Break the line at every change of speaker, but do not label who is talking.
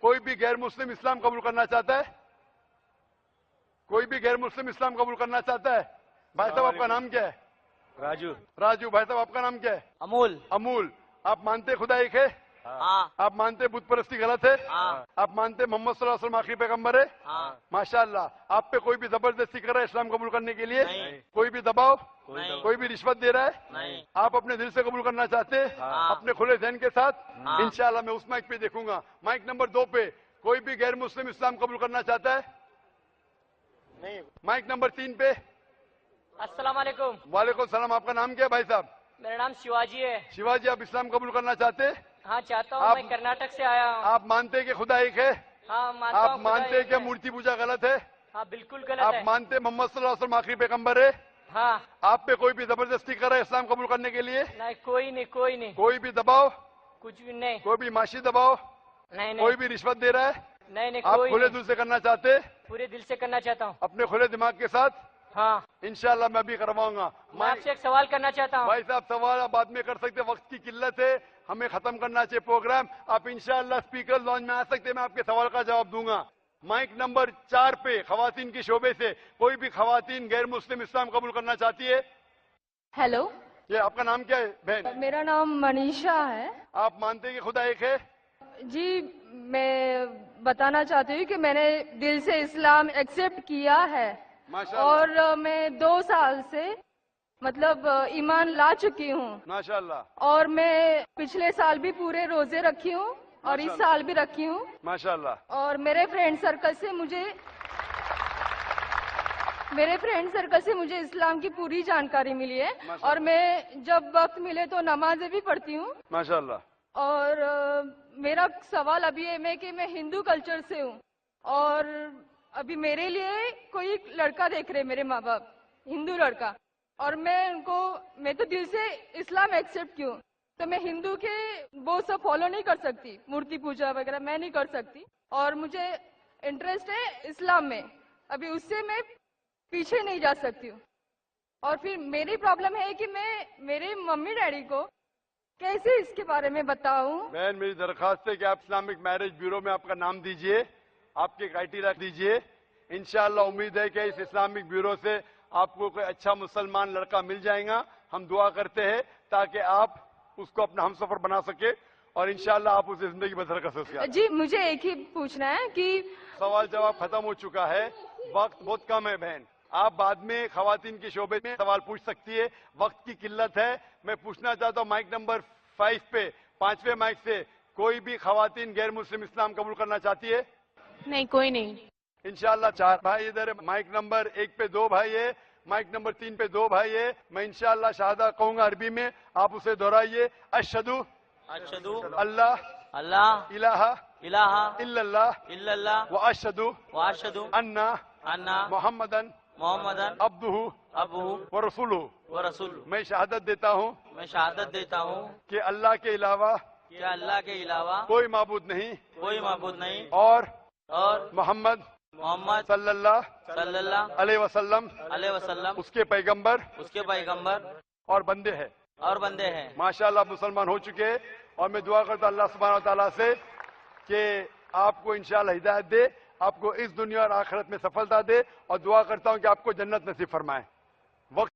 कोई भी गैर मुस्लिम इस्लाम कबूल करना चाहता है? कोई भी गैर मुस्लिम इस्लाम कबूल करना चाहता है? भाई साहब आपका नाम क्या है?
राजू।
राजू। भाई साहब आपका नाम क्या है?
अमूल।
अमूल। आप मानते खुदा एक है?
हाँ।
आप मानते बुत परस्ती गलत है?
हाँ।
आप मानते मोहम्मद सल्लल्लाहु अलैहि वसल्लम आखिरी पैगंबर है?
हाँ।
माशाअल्लाह। आप पे कोई भी जबरदस्ती कर रहा है इस्लाम कबूल करने के लिए?
नहीं।
कोई भी दबाव?
नहीं।
कोई भी रिश्वत दे रहा है?
नहीं।
आप अपने दिल से कबूल करना चाहते हैं?
हाँ।
अपने खुले जहन के साथ?
हाँ।
इंशाल्लाह मैं उस माइक पे देखूंगा। माइक नंबर 2 पे कोई भी गैर मुस्लिम इस्लाम कबूल करना चाहता है?
नहीं।
माइक नंबर 3 पे।
अस्सलाम वालेकुम।
वालेकुम सलाम। आपका नाम क्या है भाई साहब?
मेरा नाम शिवाजी है।
शिवाजी। आप इस्लाम कबूल करना चाहते हैं?
हाँ चाहता हूँ।
आप-
मैं कर्नाटक से आया हूँ।
आप मानते हैं कि खुदा एक है?
हाँ मानता
आप
हूँ खुदा
मानते हैं
एक
कि
है।
मूर्ति पूजा गलत है?
हाँ बिल्कुल गलत
आप
है।
मानते हैं मोहम्मद सल्लल्लाहु अलैहि वसल्लम आखिरी पैगंबर है?
हाँ।
आप पे कोई भी जबरदस्ती कर रहा है इस्लाम कबूल करने के लिए?
नहीं कोई नहीं कोई नहीं।
कोई भी दबाव?
कुछ भी नहीं।
कोई भी माशी दबाव?
नहीं
कोई
नहीं
भी रिश्वत दे रहा है?
नहीं नहीं
आप
कोई
खुले
नहीं।
दिल से करना चाहते हैं?
पूरे दिल से करना चाहता हूँ।
अपने खुले दिमाग के साथ?
हाँ।
इंशाल्लाह मैं भी करवाऊंगा।
मैं आपसे एक सवाल करना चाहता हूँ।
भाई साहब सवाल आप बाद में कर सकते हैं, वक्त की किल्लत है, हमें खत्म करना चाहिए प्रोग्राम। आप इंशाल्लाह स्पीकर लॉन्च में आ सकते हैं, मैं आपके सवाल का जवाब दूंगा। माइक नंबर 4 पे खवातीन की शोबे से कोई भी खवातीन गैर मुस्लिम इस्लाम कबूल करना चाहती है?
हेलो,
ये आपका नाम क्या है बहन?
मेरा नाम मनीषा है।
आप मानते हैं कि खुदा एक है?
जी, मैं बताना चाहती हूँ कि मैंने दिल से इस्लाम एक्सेप्ट किया है
माशाअल्लाह।
और मैं 2 साल से मतलब ईमान ला चुकी हूँ
माशाअल्लाह।
और मैं पिछले साल भी पूरे रोजे रखी हूँ और इस
माशाअल्लाह।
साल भी रखी हूँ
माशाअल्लाह।
और मेरे फ्रेंड सर्कल से मुझे इस्लाम की पूरी जानकारी मिली है
माशाअल्लाह।
और मैं जब वक्त मिले तो नमाजें भी पढ़ती हूँ।
माशाअल्लाह।
और मेरा सवाल अभी है मैं हिंदू कल्चर से हूँ और अभी मेरे लिए कोई लड़का देख रहे मेरे माँ बाप, हिंदू लड़का, और मैं तो दिल से इस्लाम एक्सेप्ट की हूँ, तो मैं हिंदू के वो सब फॉलो नहीं कर सकती, मूर्ति पूजा वगैरह मैं नहीं कर सकती और मुझे इंटरेस्ट है इस्लाम में, अभी उससे मैं पीछे नहीं जा सकती हूँ। और फिर मेरी प्रॉब्लम है कि मैं मेरे मम्मी डैडी को कैसे इसके बारे में बताऊं।
बहन मेरी दरखास्त है कि आप इस्लामिक मैरिज ब्यूरो में आपका नाम दीजिए, आपके क्राइटेरिया दीजिए। इंशाअल्लाह उम्मीद है कि इस इस्लामिक ब्यूरो से आपको कोई अच्छा मुसलमान लड़का मिल जाएगा। हम दुआ करते हैं ताकि आप उसको अपना हमसफर बना सके और इंशाअल्लाह आप उसे जिंदगी बसर कर सके।
जी, मुझे एक ही पूछना है कि
सवाल जवाब खत्म हो चुका है, वक्त बहुत कम है बहन। आप बाद में खवातीन के शोबे में सवाल पूछ सकती है, वक्त की किल्लत है। मैं पूछना चाहता हूँ माइक नंबर 5 पे, 5वें माइक से कोई भी खवातीन गैर मुस्लिम इस्लाम कबूल करना चाहती है?
नहीं, कोई नहीं।
इंशाअल्लाह 4 भाई इधर है। माइक नंबर 1 पे 2 भाई है, माइक नंबर 3 पे 2 भाई है। मैं इंशाअल्लाह शहादा कहूंगा अरबी में, आप उसे दोहराइए। अशहदु
अशहदु
अल्लाह
अल्लाह
इलाहा
इलाहा
इल्लल्लाह
इल्लल्लाह
व अशहदु
व अशहदु
अन्ना
अन्ना
मोहम्मदन
मोहम्मदन
अब्दुहु
अबूहु
व रसूलुहु।
व रसूलुहु।
मैं शहादत देता हूँ
मैं शहादत देता हूँ
कि अल्लाह के अलावा
कि अल्लाह के अलावा
कोई माबूद नहीं
कोई माबूद नहीं
और
और
मोहम्मद
मोहम्मद
सल्लल्लाहु
सल्लल्लाहु
अलैहि वसल्लम
अलैहि वसल्लम
उसके पैगंबर
उसके पैगंबर
और बंदे हैं।
और बंदे हैं।
माशाअल्लाह मुसलमान हो चुके हैं और मैं दुआ करता हूं अल्लाह सुब्हानहू व तआला से कि आपको इंशाअल्लाह हिदायत दे, आपको इस दुनिया और आखिरत में सफलता दे और दुआ करता हूं कि आपको जन्नत नसीब फरमाए।